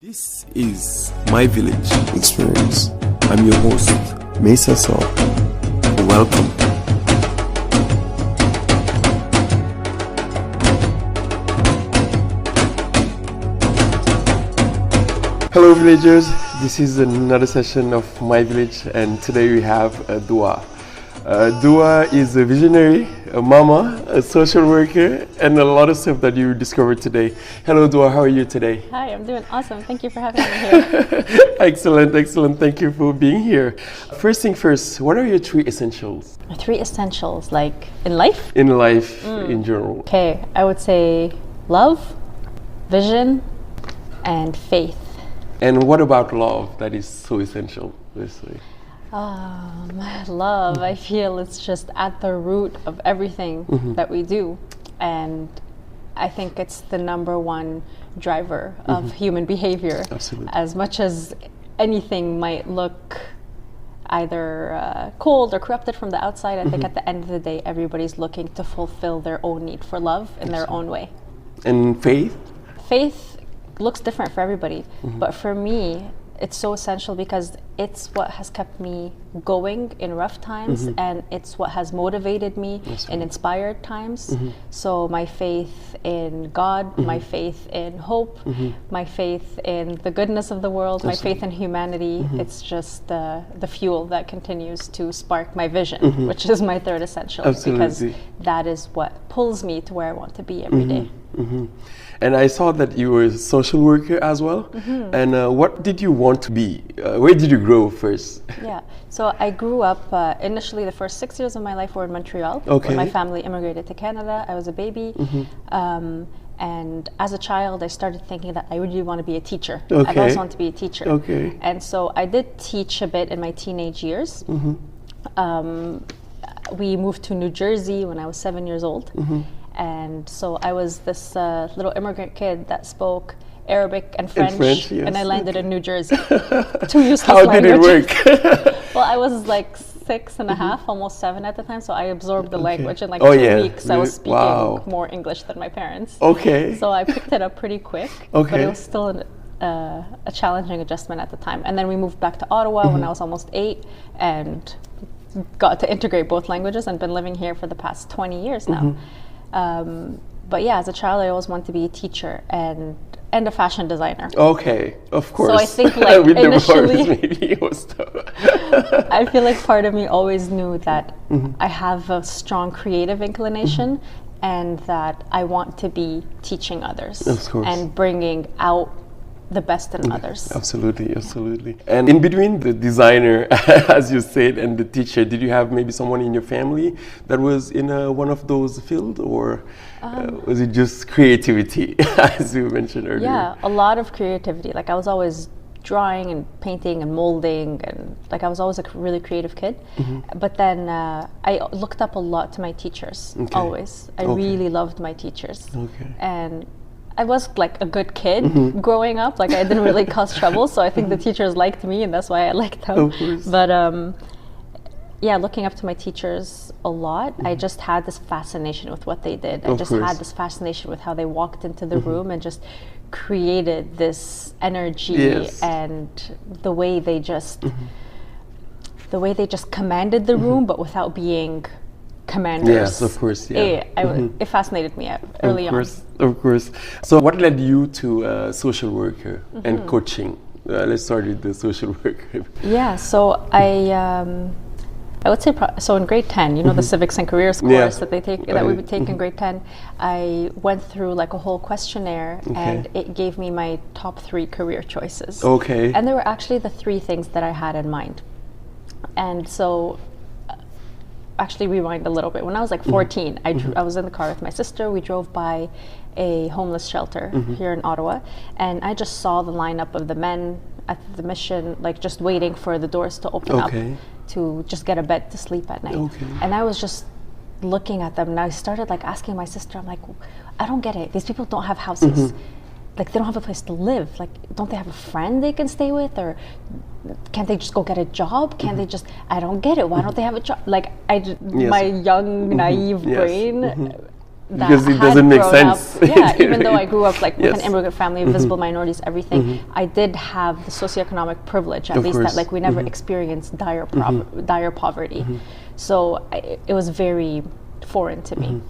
This is My Village Experience. I'm your host, Mesa Saw. Welcome. Hello villagers, this is another session of My Village, and today we have Dhouha. Dhouha is a visionary, a mama, a social worker, and a lot of stuff that you discovered today. Hello Dhouha, how are you today? Hi, I'm doing awesome. Thank you for having me here. Excellent, excellent. Thank you for being here. First thing first, what are your three essentials? Three essentials, like in life? In life, in general. Okay, I would say love, vision, and faith. And what about love that is so essential, basically? Love, I feel it's just at the root of everything that we do. And I think it's the number one driver of human behavior. Absolutely. As much as anything might look either cold or corrupted from the outside, I think at the end of the day, everybody's looking to fulfill their own need for love in their own way. And faith? Faith looks different for everybody, but for me, it's so essential because it's what has kept me going in rough times, and it's what has motivated me in inspired times. So my faith in God, my faith in hope, my faith in the goodness of the world, my faith in humanity, it's just the fuel that continues to spark my vision, which is my third essential. Because that is what pulls me to where I want to be every day. And I saw that you were a social worker as well. And what did you want to be? Where did you grow first? Yeah, so I grew up, initially the first 6 years of my life were in Montreal. Okay. When my family immigrated to Canada, I was a baby. And as a child, I started thinking that I really want to be a teacher. I always wanted to be a teacher. Okay. And so I did teach a bit in my teenage years. We moved to New Jersey when I was 7 years old. And so I was this little immigrant kid that spoke Arabic and French, yes. And I landed in New Jersey. Two useless How languages. did it work? Well, I was like 6 and a half, almost 7 at the time, so I absorbed the language in like 2 weeks. I was speaking more English than my parents. Okay. So I picked it up pretty quick, but it was still a challenging adjustment at the time. And then we moved back to Ottawa when I was almost 8 and got to integrate both languages and been living here for the past 20 years now. But yeah, as a child, I always wanted to be a teacher and a fashion designer. Okay, of course. So I think like initially, maybe it was I feel like part of me always knew that I have a strong creative inclination and that I want to be teaching others and bringing out the best in others. Absolutely, absolutely. And in between the designer, as you said, and the teacher, did you have maybe someone in your family that was in one of those fields, or was it just creativity, as you mentioned earlier? Yeah, a lot of creativity. Like I was always drawing and painting and molding, and like I was always a really creative kid. But then I looked up a lot to my teachers, always. I really loved my teachers. And I was like a good kid growing up. Like I didn't really cause trouble, so I think the teachers liked me, and that's why I liked them. But yeah, looking up to my teachers a lot. I just had this fascination with what they did. I just had this fascination with how they walked into the room and just created this energy and the way they just commanded the room, but without being commanders. Yes, of course. Yeah. It fascinated me early on. Of course. So what led you to social worker and coaching? Let's start with the social worker. Yeah, so I would say, so in grade 10, you know, the civics and careers course that they take, that we would take in grade 10, I went through like a whole questionnaire and it gave me my top 3 career choices. And they were actually the 3 things that I had in mind. And so actually rewind a little bit. When I was like 14, I was in the car with my sister. We drove by a homeless shelter here in Ottawa, and I just saw the lineup of the men at the mission, like just waiting for the doors to open up to just get a bed to sleep at night. And I was just looking at them, and I started like asking my sister, I'm like, I don't get it. These people don't have houses. Like they don't have a place to live. Like, don't they have a friend they can stay with, or can't they just go get a job? Can't they just? I don't get it. Why don't they have a job? Like my young naive brain that because it had doesn't make grown sense. Up, yeah, even though I grew up like with Yes. an immigrant family, visible minorities, everything, I did have the socioeconomic privilege, at Of least, course. that like we never experienced dire poverty. So it was very foreign to me.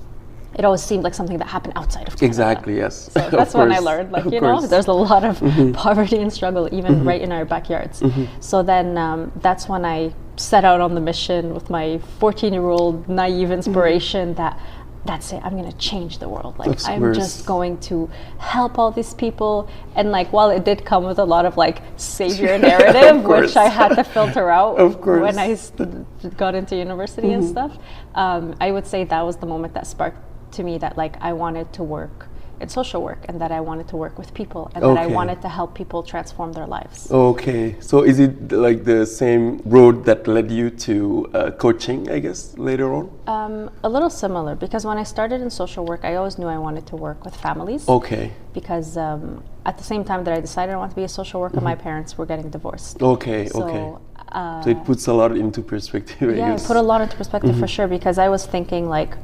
It always seemed like something that happened outside of Canada. Exactly, yes. So that's when I learned, like, Of you know, course. there's a lot of poverty and struggle even right in our backyards. So then that's when I set out on the mission with my 14-year-old naive inspiration that that's it, I'm going to change the world. Like, Of I'm course. just going to help all these people. And like, while it did come with a lot of like savior narrative, course. which I had to filter out Of course. when I got into university and stuff, I would say that was the moment that sparked to me that like I wanted to work in social work, and that I wanted to work with people, and that I Okay. wanted to help people transform their lives. Okay, so is it like the same road that led you to coaching, I guess, later on? A little similar, because when I started in social work, I always knew I wanted to work with families. Okay, Because at the same time that I decided I wanted to be a social worker, my parents were getting divorced. okay, So, okay. So it puts a lot into perspective, I yeah, guess. it put a lot into perspective for sure, because I was thinking like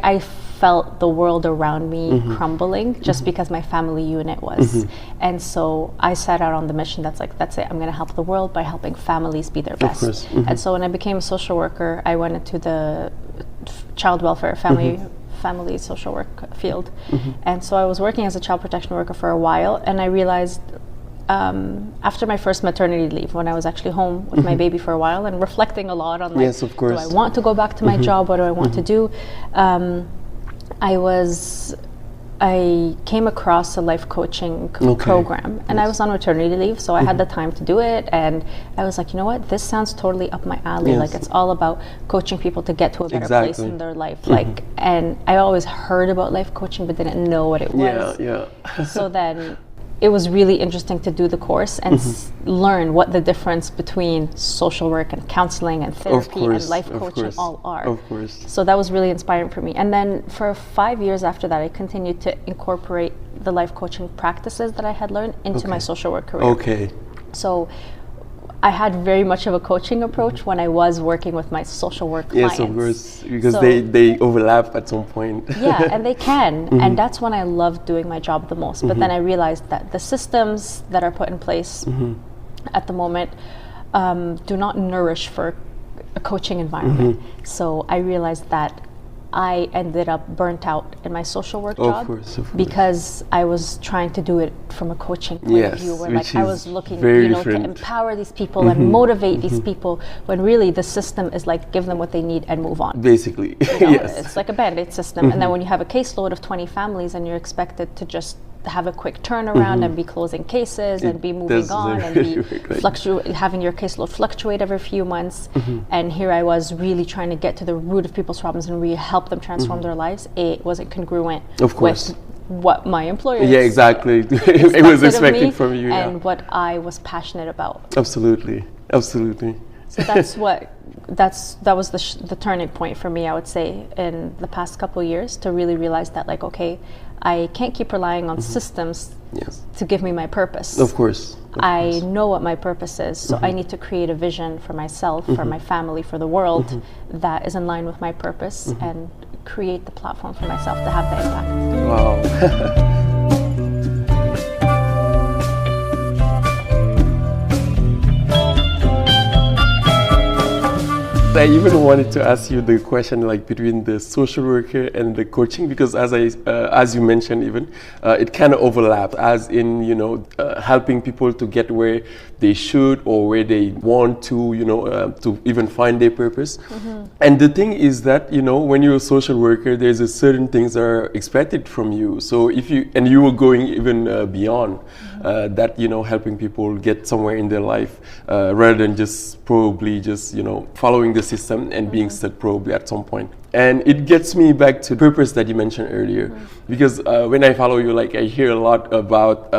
I felt the world around me crumbling just because my family unit was. And so I set out on the mission that's like, that's it, I'm going to help the world by helping families be their best. course. And so when I became a social worker, I went into the child welfare, family social work field. And so I was working as a child protection worker for a while, and I realized after my first maternity leave, when I was actually home with my baby for a while and reflecting a lot on like, Yes, of course. do I want to go back to my job? What do I want to do? I came across a life coaching program, and I was on maternity leave, so I had the time to do it, and I was like, you know what, this sounds totally up my alley. Yes. Like, it's all about coaching people to get to a better place Exactly. in their life. Like, and I always heard about life coaching but didn't know what it was. Yeah. So then it was really interesting to do the course and learn what the difference between social work and counseling and therapy and life coaching all are. Of course. So that was really inspiring for me. And then for 5 years after that, I continued to incorporate the life coaching practices that I had learned into my social work career. Okay. So I had very much of a coaching approach when I was working with my social work clients. Yes, of course, because So- they overlap at some point. Yeah, and they can. And that's when I loved doing my job the most. But then I realized that the systems that are put in place at the moment do not nourish for a coaching environment. So I realized that I ended up burnt out in my social work job Of course. because I was trying to do it from a coaching point Yes, of view, where which like I is was looking, very to different. empower these people and motivate these people, when really the system is like give them what they need and move on. Basically, You know, yes. It's like a band-aid system. And then when you have a caseload of 20 families and you're expected to just have a quick turnaround and be closing cases and be moving doesn't on and really be work like having your caseload fluctuate every few months. And here I was really trying to get to the root of people's problems and really help them transform their lives. It wasn't congruent Of course. with what my employer Yeah, exactly. It was expected from you. and what I was passionate about. Absolutely. So that's that was the turning point for me, I would say, in the past couple of years, to really realize that like, okay, I can't keep relying on systems Yes. to give me my purpose. Of course. I know what my purpose is, so I need to create a vision for myself, for my family, for the world that is in line with my purpose, and create the platform for myself to have the impact. Wow. I even wanted to ask you the question, like between the social worker and the coaching, because as you mentioned, even it kind of overlaps, as in helping people to get where they should or where they want to, to even find their purpose. And the thing is that when you're a social worker, there's a certain things that are expected from you. So if you were going even beyond that, helping people get somewhere in their life rather than just probably just following the system and being stuck probably at some point. And it gets me back to the purpose that you mentioned earlier, because when I follow you, like I hear a lot about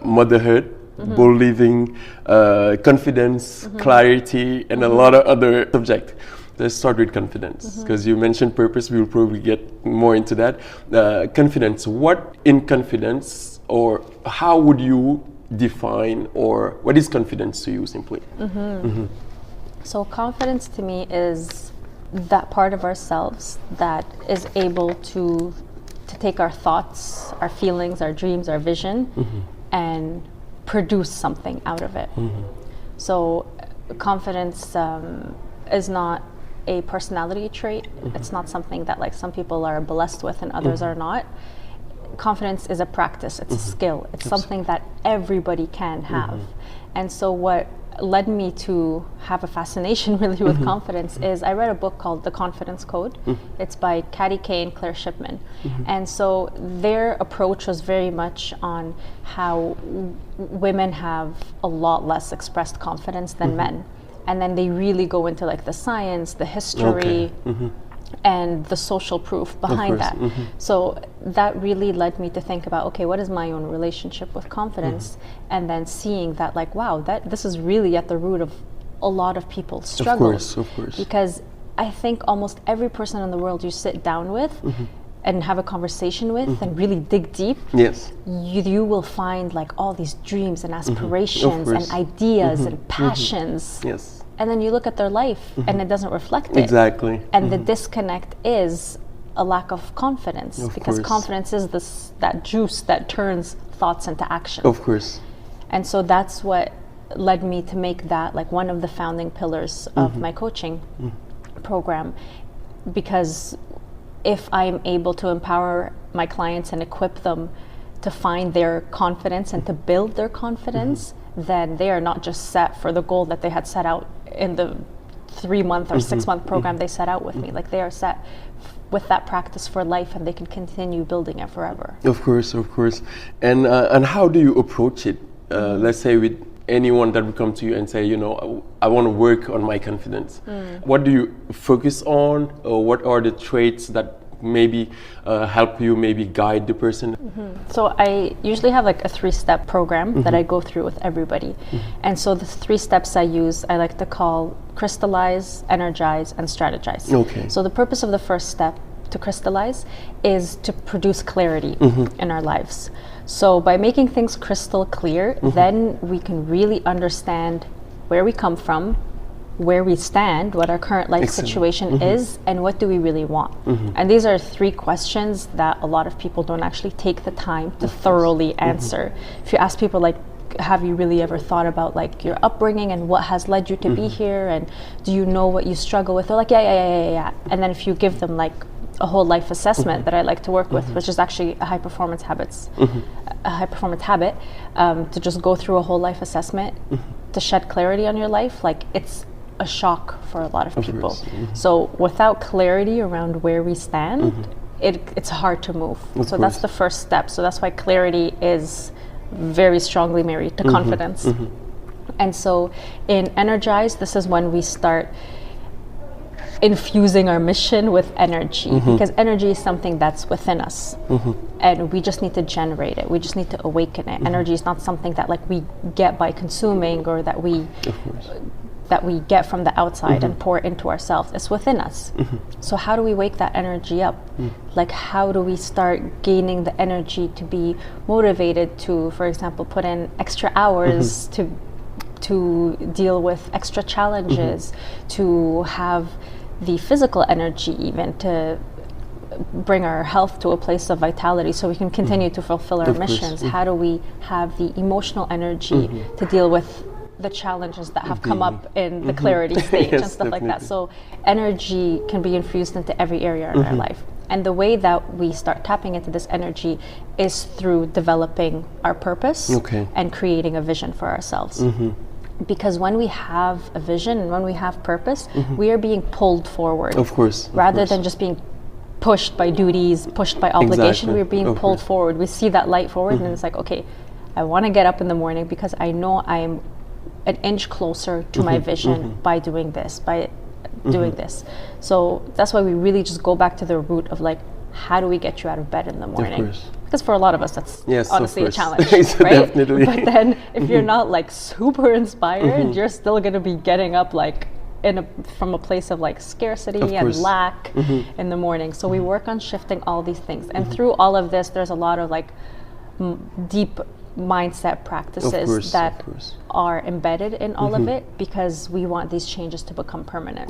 motherhood, bold living, confidence, clarity, and a lot of other subjects. Let's start with confidence, because you mentioned purpose. We will probably get more into that. Confidence. What in confidence, or how would you define, or what is confidence to you simply? So confidence to me is that part of ourselves that is able to take our thoughts, our feelings, our dreams, our vision, and produce something out of it. So confidence is not a personality trait. It's not something that like some people are blessed with and others are not. Confidence is a practice, it's a skill, it's something that everybody can have. And so what led me to have a fascination really with confidence is I read a book called The Confidence Code. It's by Katty Kay and Claire Shipman. And so their approach was very much on how women have a lot less expressed confidence than men. And then they really go into like the science, the history, and the social proof behind that. So that really led me to think about, okay, what is my own relationship with confidence? And then seeing that like, wow, this is really at the root of a lot of people's struggles. Of course. Because I think almost every person in the world you sit down with and have a conversation with and really dig deep, you will find like all these dreams and aspirations and ideas and passions. And then you look at their life and it doesn't reflect it. Exactly. And the disconnect is a lack of confidence, because confidence is that juice that turns thoughts into action. Of course. And so that's what led me to make that like one of the founding pillars of my coaching program, because if I'm able to empower my clients and equip them to find their confidence and to build their confidence, then they are not just set for the goal that they had set out in the 3-month or 6-month program they set out with me. Like they are set with that practice for life, and they can continue building it forever. Of course. And how do you approach it? Let's say with anyone that would come to you and say, you know, I want to work on my confidence. What do you focus on, or what are the traits that maybe help you maybe guide the person? So I usually have like a 3-step program that I go through with everybody. And so the 3 steps I use, I like to call crystallize, energize, and strategize. So the purpose of the first step, to crystallize, is to produce clarity in our lives. So by making things crystal clear, then we can really understand where we come from, where we stand, what our current life situation is, and what do we really want. And these are 3 questions that a lot of people don't actually take the time to thoroughly answer. If you ask people like, have you really ever thought about like your upbringing and what has led you to be here, and do you know what you struggle with? They're like, yeah. And then if you give them like a whole life assessment that I like to work with, which is actually a high performance habit, to just go through a whole life assessment to shed clarity on your life, like it's a shock for a lot of people. So without clarity around where we stand, it's hard to move. So that's the first step. So that's why clarity is very strongly married to confidence. And so in Energize, this is when we start infusing our mission with energy, because energy is something that's within us, and we just need to generate it. We just need to awaken it. Energy is not something that like we get by consuming, or that we get from the outside and pour into ourselves. It's within us. So how do we wake that energy up? Like how do we start gaining the energy to be motivated to, for example, put in extra hours to deal with extra challenges, to have the physical energy even to bring our health to a place of vitality so we can continue to fulfill our missions? How do we have the emotional energy to deal with the challenges that have come up in the clarity stage and stuff like that? So energy can be infused into every area in our life. And the way that we start tapping into this energy is through developing our purpose and creating a vision for ourselves. Because when we have a vision and when we have purpose, we are being pulled forward. Rather than just being pushed by duties, pushed by obligation, we're being pulled forward. We see that light forward and it's like, okay, I want to get up in the morning because I know I'm an inch closer to my vision by doing this, doing this. So that's why we really just go back to the root of like, how do we get you out of bed in the morning? Because for a lot of us, that's honestly a challenge, right? Definitely. But then if you're not like super inspired, you're still going to be getting up like from a place of like scarcity and lack in the morning. So we work on shifting all these things. And through all of this, there's a lot of like deep mindset practices that are embedded in all of it, because we want these changes to become permanent.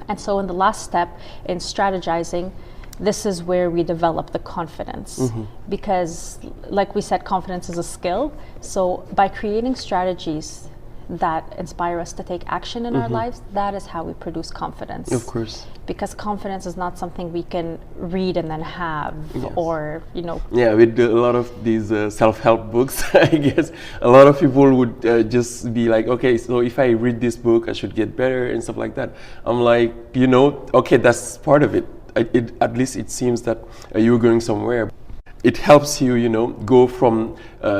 And so in the last step in strategizing, this is where we develop the confidence. Because like we said, confidence is a skill. So by creating strategies that inspire us to take action in our lives, that is how we produce confidence. Of course. Because confidence is not something we can read and then have, or, you know. Yeah, with a lot of these self-help books, I guess a lot of people would just be like, okay, so if I read this book, I should get better and stuff like that. I'm like, you know, okay, that's part of it. At least it seems that you're going somewhere. It helps you, you know, go from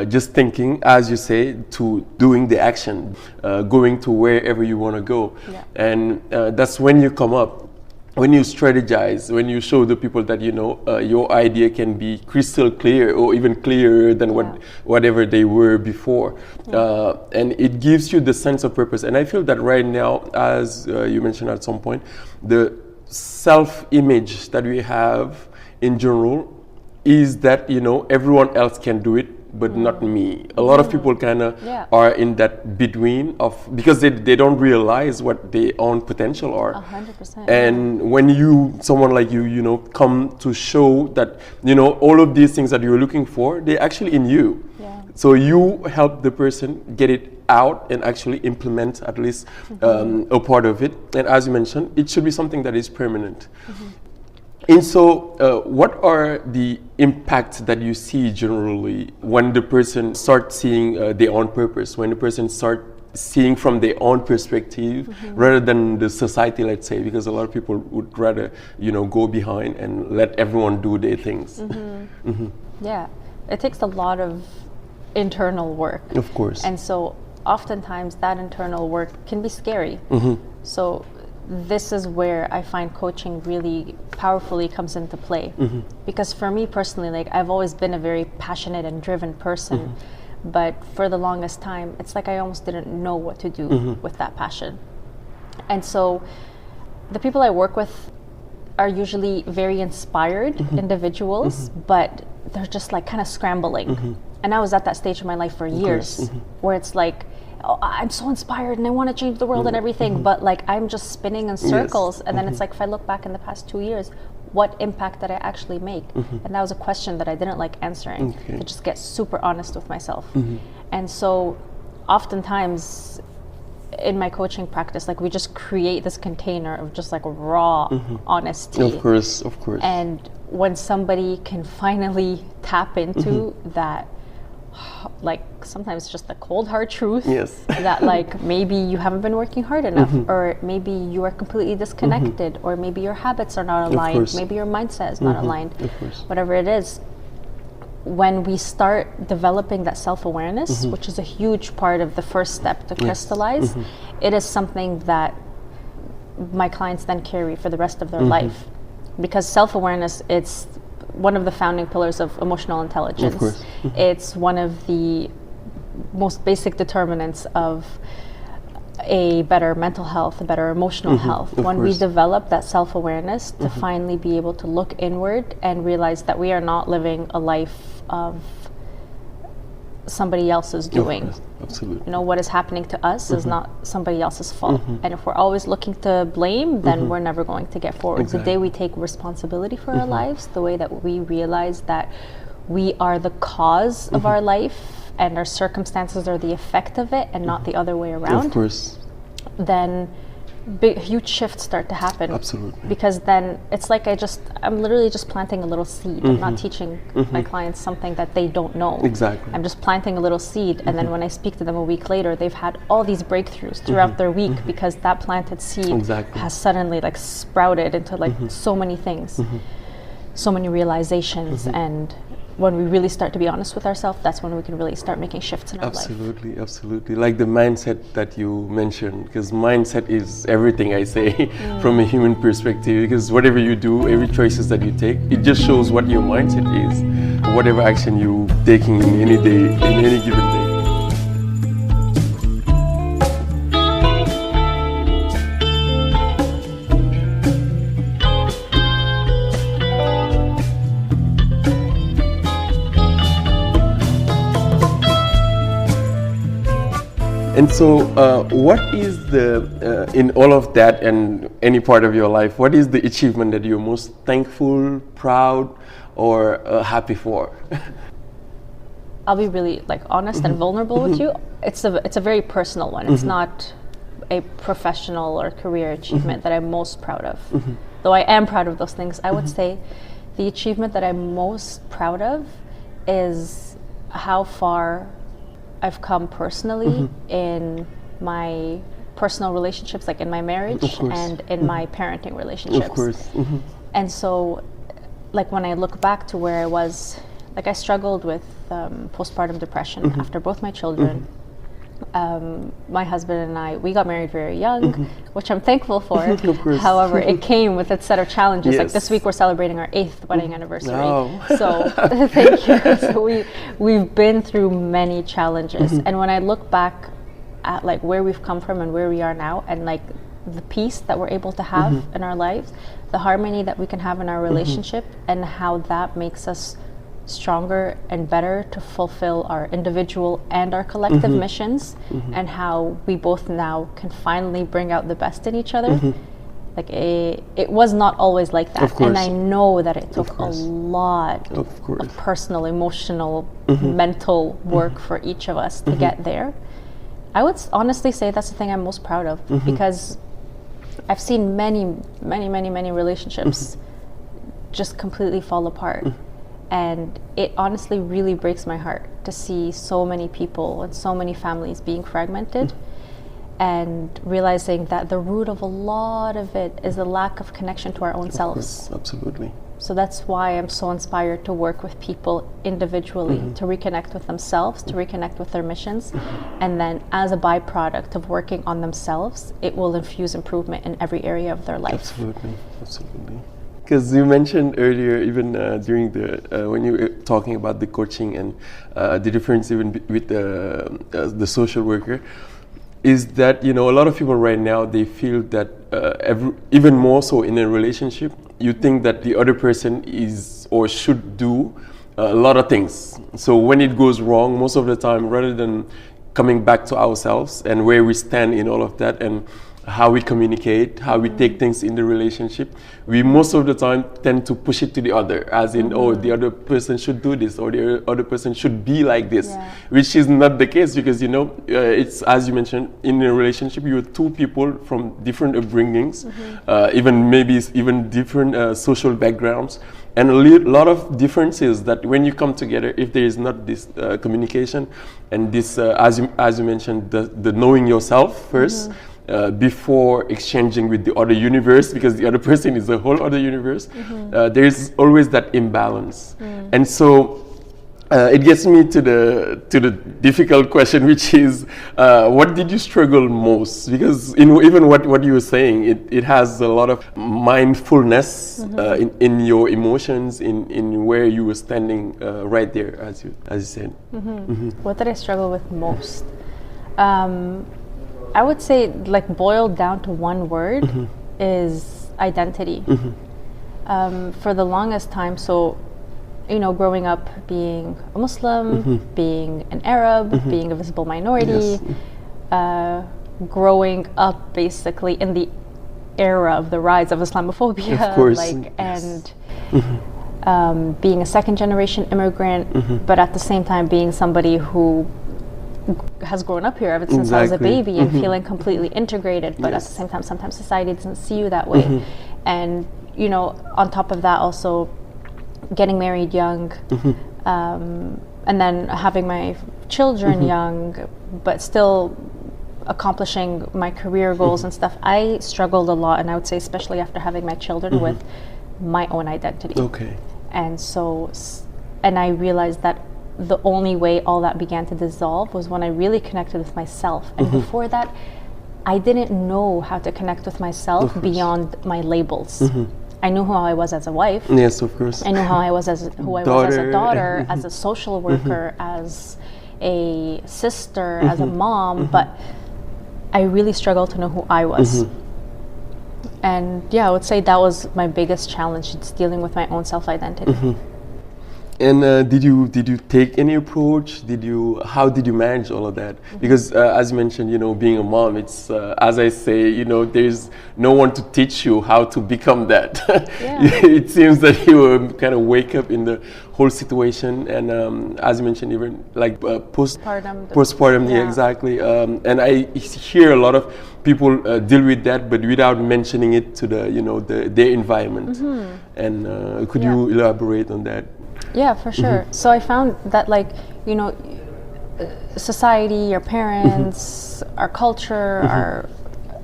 just thinking, as you say, to doing the action, going to wherever you want to go. Yeah. And that's when you come up, when you strategize, when you show the people that, you know, your idea can be crystal clear or even clearer than whatever they were before. And it gives you the sense of purpose. And I feel that right now, as you mentioned at some point, the self-image that we have in general is that, you know, everyone else can do it, but not me. A lot of people kind of are in that between of, because they don't realize what their own potential are. 100%. And when someone like you know, come to show that, you know, all of these things that you're looking for, they're actually in you. Yeah. So you help the person get it out and actually implement at least a part of it. And as you mentioned, it should be something that is permanent. And so what are the impacts that you see generally when the person starts seeing their own purpose, when the person starts seeing from their own perspective rather than the society, let's say, because a lot of people would rather, you know, go behind and let everyone do their things. Yeah, it takes a lot of internal work. Of course. And so oftentimes that internal work can be scary. So this is where I find coaching really powerfully comes into play. Because for me personally, like, I've always been a very passionate and driven person, but for the longest time, it's like I almost didn't know what to do with that passion. And so the people I work with are usually very inspired individuals, but they're just like kind of scrambling. And I was at that stage of my life for years where it's like, oh, I'm so inspired and I want to change the world and everything, but like I'm just spinning in circles. And then it's like, if I look back in the past 2 years, what impact did I actually make? And that was a question that I didn't like answering, to just get super honest with myself. And so oftentimes in my coaching practice, like, we just create this container of just like raw honesty. Of course, of course. And when somebody can finally tap into that, like, sometimes just the cold hard truth, that like maybe you haven't been working hard enough, or maybe you are completely disconnected, or maybe your habits are not aligned, maybe your mindset is not aligned, whatever it is. When we start developing that self-awareness, which is a huge part of the first step to crystallize, it is something that my clients then carry for the rest of their life. Because self-awareness, it's one of the founding pillars of emotional intelligence. Of course. It's one of the most basic determinants of a better mental health, a better emotional health. When we develop that self-awareness to finally be able to look inward and realize that we are not living a life of somebody else's doing. Absolutely. You know, what is happening to us is not somebody else's fault. And if we're always looking to blame, then we're never going to get forward. The day we take responsibility for our lives, the way that we realize that we are the cause of our life and our circumstances are the effect of it and not the other way around, of course, then huge shifts start to happen. Absolutely. Because then it's like I'm literally just planting a little seed. I'm not teaching my clients something that they don't know. Exactly. I'm just planting a little seed, and then when I speak to them a week later, they've had all these breakthroughs throughout their week because that planted seed has suddenly like sprouted into like so many things, so many realizations. And when we really start to be honest with ourselves, that's when we can really start making shifts in our life. Absolutely. Like the mindset that you mentioned, because mindset is everything, I say, from a human perspective, because whatever you do, every choices that you take, it just shows what your mindset is, whatever action you're taking in any day, in any given day. And so, what is the, in all of that and any part of your life, what is the achievement that you're most thankful, proud, or happy for? I'll be really like honest and vulnerable with you. It's a very personal one. It's not a professional or career achievement that I'm most proud of. Though I am proud of those things, I would say the achievement that I'm most proud of is how far I've come personally in my personal relationships, like in my marriage and in my parenting relationships. Of course. And so, like when I look back to where I was, like I struggled with postpartum depression after both my children. My husband and I, we got married very young, which I'm thankful for. However, it came with its set of challenges. Yes. Like this week we're celebrating our 8th wedding anniversary. Oh. So thank you. So we've been through many challenges. And when I look back at like where we've come from and where we are now, and like the peace that we're able to have in our lives, the harmony that we can have in our relationship, and how that makes us stronger and better to fulfill our individual and our collective missions, and how we both now can finally bring out the best in each other. Like it was not always like that, and I know that it took a lot of personal, emotional, mental work for each of us to get there. I would honestly say that's the thing I'm most proud of, because I've seen many relationships just completely fall apart. And it honestly really breaks my heart to see so many people and so many families being fragmented, and realizing that the root of a lot of it is the lack of connection to our own selves. Absolutely. So that's why I'm so inspired to work with people individually, to reconnect with themselves, to reconnect with their missions. And then as a byproduct of working on themselves, it will infuse improvement in every area of their life. Absolutely. Because you mentioned earlier, even during the when you were talking about the coaching and the difference even with the social worker, is that a lot of people right now, they feel that even more so in a relationship, you think that the other person is or should do a lot of things. So when it goes wrong, most of the time, rather than coming back to ourselves and where we stand in all of that, and how we communicate, how we take things in the relationship, we most of the time tend to push it to the other, as in, oh, the other person should do this, or the other person should be like this, which is not the case, because it's, as you mentioned, in a relationship, you're two people from different upbringings, even different social backgrounds, and a lot of differences that when you come together, if there is not this communication and this, as you mentioned, the knowing yourself first, before exchanging with the other universe, because the other person is a whole other universe, there is always that imbalance. And so it gets me to the difficult question, which is, what did you struggle most? Because even what you were saying, it has a lot of mindfulness in your emotions, in where you were standing right there, as you said. What did I struggle with most? I would say, like, boiled down to one word, is identity. For the longest time, so, growing up being a Muslim, being an Arab, being a visible minority, growing up basically in the era of the rise of Islamophobia, of course, and being a second generation immigrant, but at the same time being somebody who has grown up here ever since I was a baby, and feeling completely integrated, but at the same time sometimes society doesn't see you that way. And on top of that, also getting married young, and then having my children young, but still accomplishing my career goals and stuff. I struggled a lot, and I would say especially after having my children, with my own identity. And so, and I realized that the only way all that began to dissolve was when I really connected with myself. And before that, I didn't know how to connect with myself beyond my labels. I knew who I was as a wife. Yes, of course. I knew who I was as a daughter, as a social worker, as a sister, as a mom, but I really struggled to know who I was. And I would say that was my biggest challenge, it's dealing with my own self-identity. And did you take any approach? How did you manage all of that? Because as you mentioned, being a mom, it's as I say, there's no one to teach you how to become that. Yeah. It seems that you kind of wake up in the whole situation, and as you mentioned, even like postpartum, yeah, exactly. And I hear a lot of people deal with that, but without mentioning it to their environment. And could you elaborate on that? Yeah, for sure. So I found that society, our parents, our culture,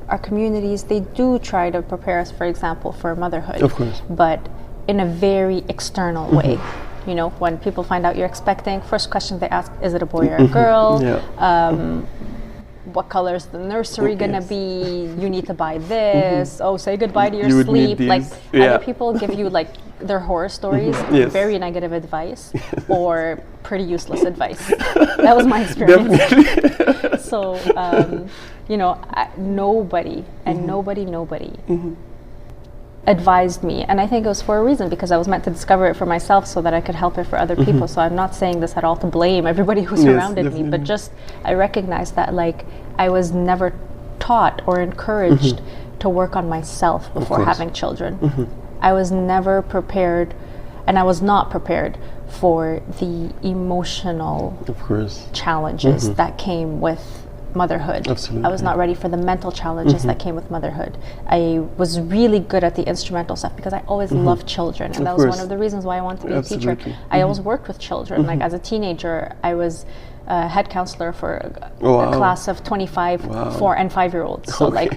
our communities, they do try to prepare us, for example, for motherhood. Of course. But in a very external way. When people find out you're expecting, first question they ask, is it a boy or a girl? Yeah. What color is the nursery gonna be? You need to buy this. Oh, say goodbye to your sleep. Like either people give you like their horror stories, very negative advice, or pretty useless advice. That was my experience. Definitely. So, nobody advised me, and I think it was for a reason, because I was meant to discover it for myself so that I could help it for other people. So I'm not saying this at all to blame everybody who surrounded me, but just I recognized that like I was never taught or encouraged to work on myself before having children. I was never prepared, and I was not prepared for the emotional challenges that came with motherhood. Absolutely. I was not ready for the mental challenges that came with motherhood. I was really good at the instrumental stuff because I always loved children, and that was one of the reasons why I wanted to be a teacher. I always worked with children. Like as a teenager, I was head counselor for a class of 25 4 and 5-year-olds. So I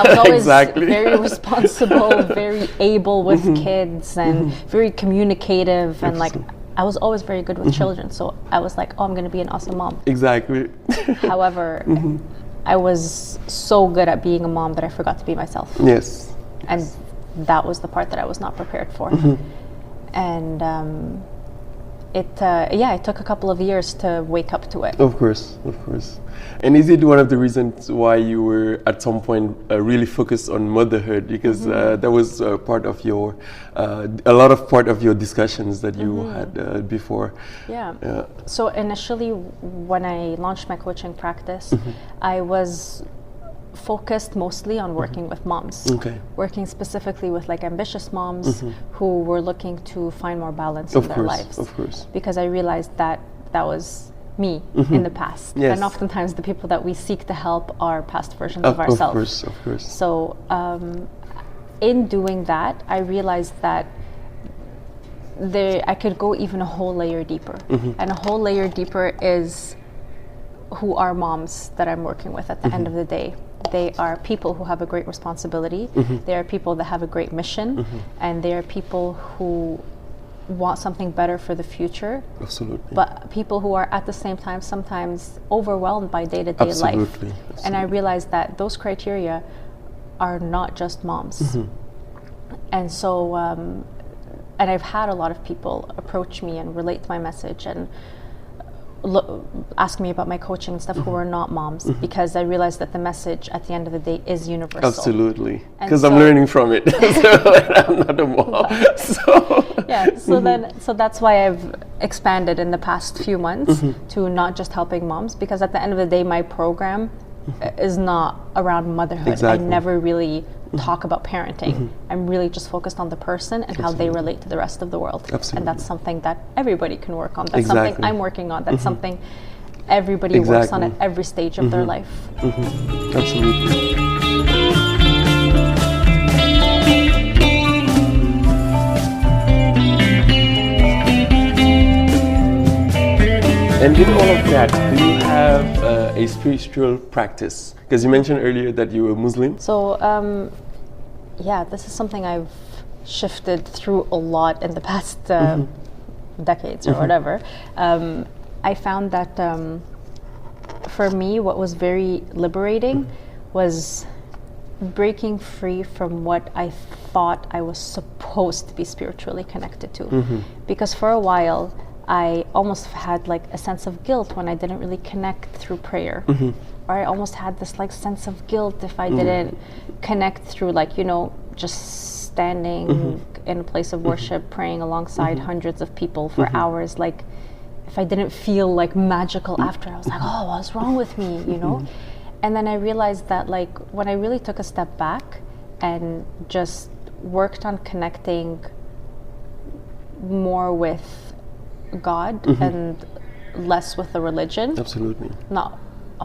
was always very responsible, very able with kids, and very communicative, and like I was always very good with children. So I was like, oh, I'm going to be an awesome mom. Exactly. However, I was so good at being a mom that I forgot to be myself. Yes. And that was the part that I was not prepared for. And it took a couple of years to wake up to it. Of course. And is it one of the reasons why you were at some point really focused on motherhood? Because that was part of your, part of your discussions that you had before. Yeah. So initially, when I launched my coaching practice, I was focused mostly on working with moms, working specifically with like ambitious moms who were looking to find more balance in their lives. Of course. Because I realized that was me in the past. Yes. And oftentimes the people that we seek to help are past versions of ourselves. Of course. So in doing that, I realized that I could go even a whole layer deeper. And a whole layer deeper is who are moms that I'm working with at the end of the day. They are people who have a great responsibility. They are people that have a great mission. And they are people who want something better for the future. Absolutely. But people who are at the same time sometimes overwhelmed by day-to-day life. Absolutely. And I realized that those criteria are not just moms. And so, and I've had a lot of people approach me and relate to my message and ask me about my coaching and stuff who are not moms, because I realized that the message at the end of the day is universal. Absolutely, because I'm learning from it. I'm not a mom. So that's why I've expanded in the past few months to not just helping moms, because at the end of the day my program is not around motherhood. I never really talk about parenting. I'm really just focused on the person and how they relate to the rest of the world. And that's something that everybody can work on. That's something I'm working on. That's something everybody works on at every stage of their life. Absolutely. And with all of that, do you have a spiritual practice? Because you mentioned earlier that you were Muslim. So, this is something I've shifted through a lot in the past decades or whatever. I found that for me, what was very liberating was breaking free from what I thought I was supposed to be spiritually connected to. Because for a while, I almost had like a sense of guilt when I didn't really connect through prayer. Or I almost had this like sense of guilt if I didn't connect through like, just standing in a place of worship, praying alongside hundreds of people for hours, like if I didn't feel like magical after, I was like, oh, what's wrong with me, you know? And then I realized that like when I really took a step back and just worked on connecting more with God and less with the religion. Absolutely.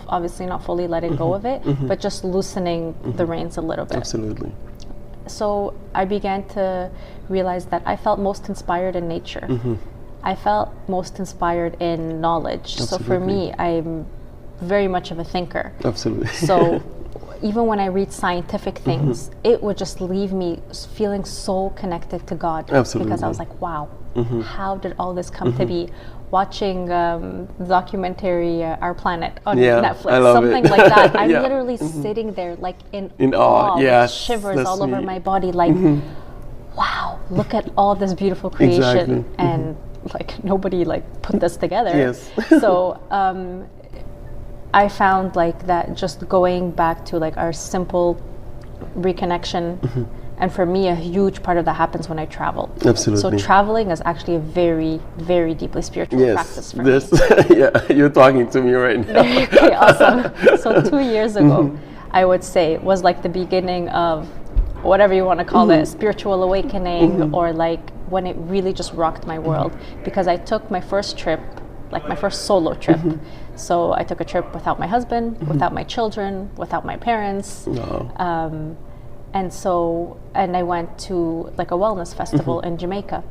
Obviously not fully letting go of it, but just loosening the reins a little bit. Absolutely. So I began to realize that I felt most inspired in nature. I felt most inspired in knowledge. Absolutely. So for me, I'm very much of a thinker. Absolutely. So even when I read scientific things, it would just leave me feeling so connected to God. Absolutely. Because I was like, wow, how did all this come to be? Watching the documentary Our Planet on Netflix, something like that. I'm literally sitting there like in awe, yes, shivers all over my body, like, wow, look at all this beautiful creation. And like nobody like put this together. Yes. So I found like that just going back to like our simple reconnection, and for me a huge part of that happens when I travel. Absolutely. So traveling is actually a very, very deeply spiritual practice for me. Yeah, you're talking to me right now. Okay, awesome. So 2 years ago, I would say was like the beginning of whatever you want to call it, spiritual awakening, or like when it really just rocked my world, because I took my first trip, like my first solo trip. So I took a trip without my husband, without my children, without my parents. Wow. And I went to like a wellness festival in Jamaica.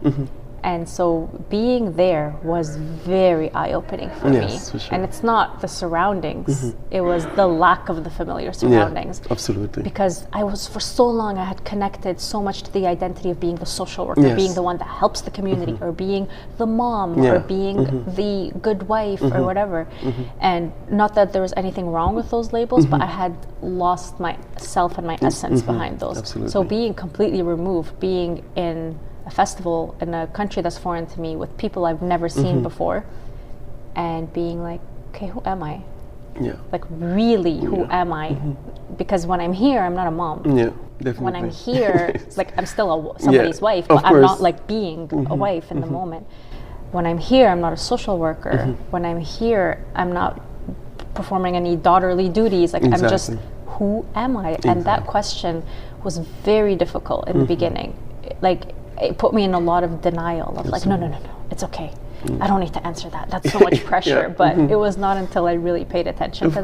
And so being there was very eye-opening for me. For sure. And it's not the surroundings, it was the lack of the familiar surroundings. Yeah, absolutely. Because I was, for so long, I had connected so much to the identity of being the social worker, being the one that helps the community, or being the mom, or being the good wife, or whatever. And not that there was anything wrong with those labels, but I had lost myself and my essence behind those. Absolutely. So being completely removed, being in a festival in a country that's foreign to me with people I've never seen before, and being like, okay, who am I? Yeah. Like really, who am I? Because when I'm here, I'm not a mom. Yeah, definitely. When I'm here, like I'm still somebody's wife, but I'm not like being a wife in the moment. When I'm here, I'm not a social worker. When I'm here, I'm not performing any daughterly duties. Like I'm just, who am I? And that question was very difficult in the beginning. Like it put me in a lot of denial of like, no, it's okay. I don't need to answer that. That's so much pressure. But it was not until I really paid attention to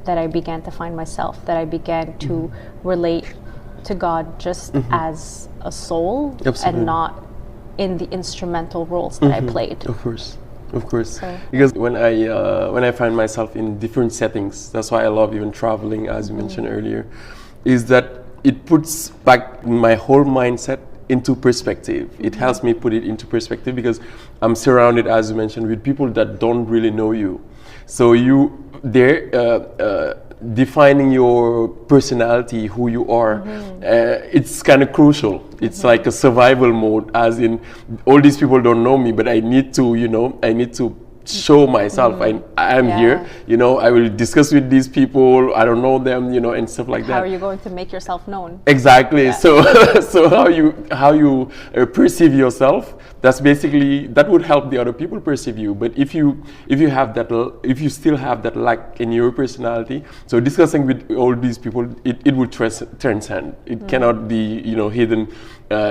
that I began to find myself, that I began to relate to God just as a soul and not in the instrumental roles that I played. Of course. So. Because when I find myself in different settings, that's why I love even traveling, as you mentioned earlier, is that it puts back my whole mindset into perspective. It helps me put it into perspective because I'm surrounded, as you mentioned, with people that don't really know you. So they're defining your personality, who you are. It's kind of crucial. It's like a survival mode, as in all these people don't know me, but I need to show myself. I'm here, I will discuss with these people, I don't know them, and stuff like that. How are you going to make yourself known? Exactly. Yeah. So how you perceive yourself, that's basically, that would help the other people perceive you. But if you still have that lack in your personality, so discussing with all these people, it would transcend. It cannot be hidden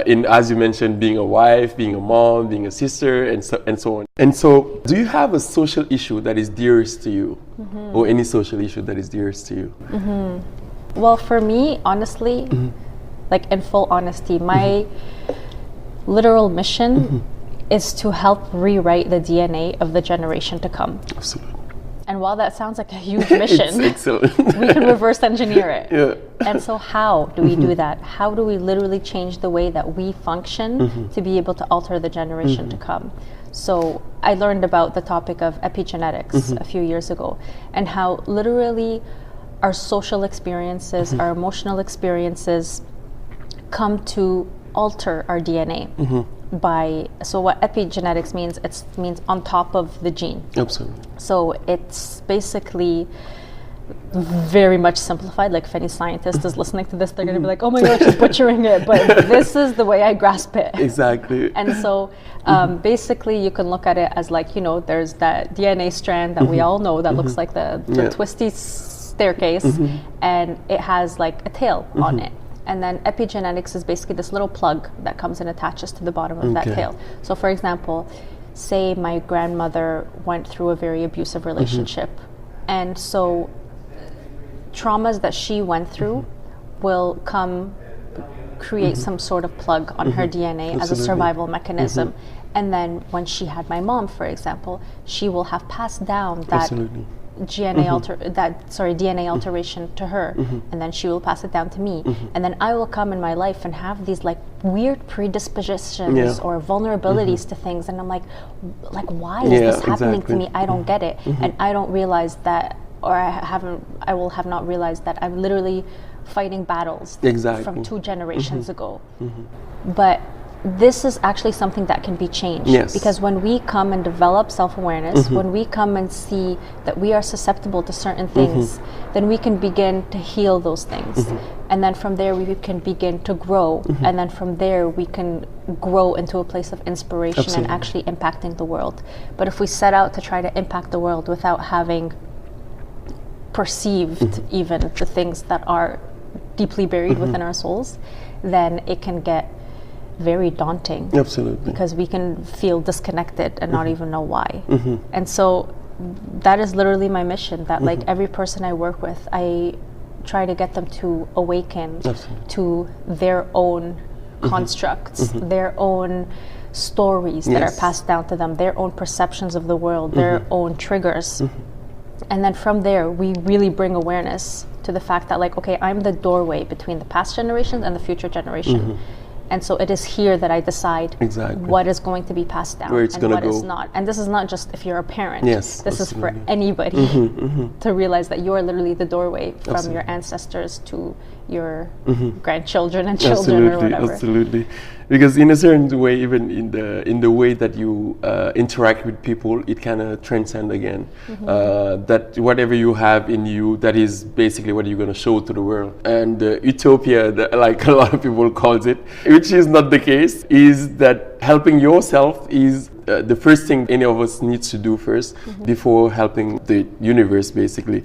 in, as you mentioned, being a wife, being a mom, being a sister, and so on. And so, do you have a social issue that is dearest to you, or any social issue that is dearest to you? Well, for me, honestly, like in full honesty, my literal mission is to help rewrite the DNA of the generation to come. Absolutely. And while that sounds like a huge mission, we can reverse engineer it. Yeah. And so how do we do that? How do we literally change the way that we function to be able to alter the generation to come? So I learned about the topic of epigenetics a few years ago, and how literally our social experiences, our emotional experiences come to alter our DNA. So what epigenetics means, it means on top of the gene. Absolutely. So it's basically very much simplified. Like if any scientist is listening to this, they're going to be like, oh my gosh, she's butchering it. But this is the way I grasp it. Exactly. And so basically you can look at it as like, there's that DNA strand that we all know that looks like the twisty staircase, and it has like a tail on it. And then epigenetics is basically this little plug that comes and attaches to the bottom of that tail. So for example, say my grandmother went through a very abusive relationship, and so traumas that she went through will create some sort of plug on her DNA as a survival mechanism. And then when she had my mom, for example, she will have passed down that DNA alteration to her, and then she will pass it down to me, and then I will come in my life and have these like weird predispositions or vulnerabilities to things, and I'm like why is this happening to me? I don't get it, and I don't realize that, or I will have not realized that I'm literally fighting battles from 2 generations ago. But this is actually something that can be changed, because when we come and develop self-awareness, when we come and see that we are susceptible to certain things, then we can begin to heal those things. And then from there we can begin to grow, and then from there we can grow into a place of inspiration and actually impacting the world. But if we set out to try to impact the world without having perceived even the things that are deeply buried within our souls, then it can get very daunting. Absolutely. Because we can feel disconnected and not even know why. And so that is literally my mission, that like every person I work with, I try to get them to awaken to their own constructs, their own stories that are passed down to them, their own perceptions of the world, their own triggers. And then from there, we really bring awareness to the fact that like, okay, I'm the doorway between the past generations and the future generation. And so it is here that I decide what is going to be passed down and what is not. And this is not just if you're a parent. This is for anybody to realize that you are literally the doorway from your ancestors to your grandchildren and children or whatever. Absolutely. Because in a certain way, even in the way that you interact with people, it kind of transcends again. That whatever you have in you, that is basically what you're going to show to the world. And utopia, like a lot of people calls it, which is not the case, is that helping yourself is the first thing any of us needs to do first before helping the universe, basically.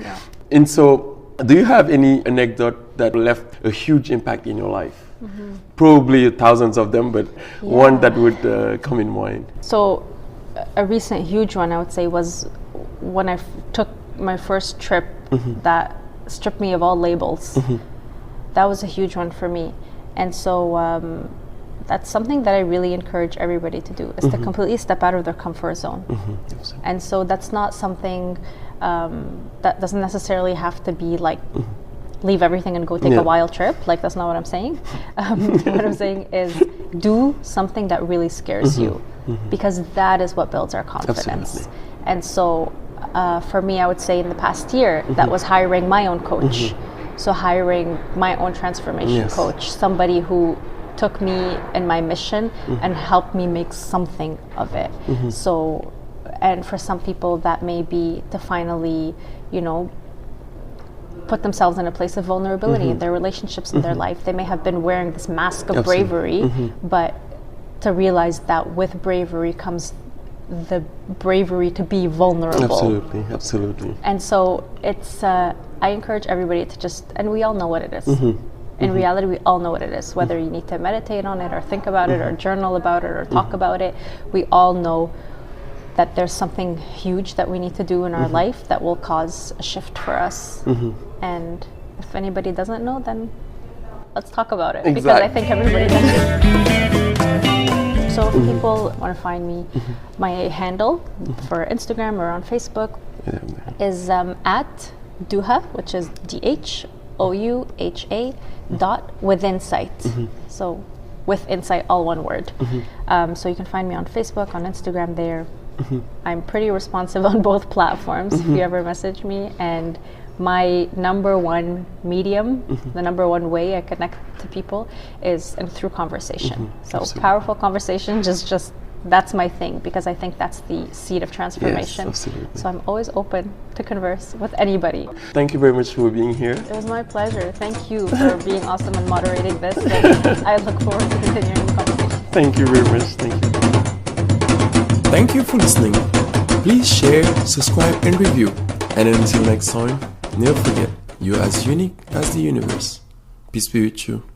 And so, do you have any anecdote that left a huge impact in your life? Probably thousands of them, but one that would come in mind. So a recent huge one I would say was when I took my first trip that stripped me of all labels. That was a huge one for me. And so that's something that I really encourage everybody to do, is to completely step out of their comfort zone. And so that's not something that doesn't necessarily have to be like leave everything and go take a wild trip. Like, that's not what I'm saying. What I'm saying is do something that really scares you, because that is what builds our confidence. And so for me, I would say in the past year, that was hiring my own coach. So hiring my own transformation coach, somebody who took me in my mission and helped me make something of it. So, and for some people that may be to finally, put themselves in a place of vulnerability in their relationships, in their life. They may have been wearing this mask of bravery, but to realize that with bravery comes the bravery to be vulnerable. Absolutely. And so it's, I encourage everybody to just, and we all know what it is. In reality, we all know what it is, whether you need to meditate on it or think about it or journal about it or talk about it. We all know that there's something huge that we need to do in our life that will cause a shift for us. And if anybody doesn't know, then let's talk about it, because I think everybody does. So if people want to find me, my handle for Instagram or on Facebook is at Dhouha, which is DHOUHA .with insight. So with insight, all one word. So you can find me on Facebook, on Instagram there. I'm pretty responsive on both platforms if you ever message me. And my number one medium, the number one way I connect to people is through conversation. So powerful conversation, just that's my thing, because I think that's the seed of transformation. Yes, absolutely. So I'm always open to converse with anybody. Thank you very much for being here. It was my pleasure. Thank you for being awesome and moderating this. And I look forward to continuing the conversation. Thank you very much. Thank you. Thank you for listening. Please share, subscribe, and review. And until next time, never forget, you're as unique as the universe. Peace be with you.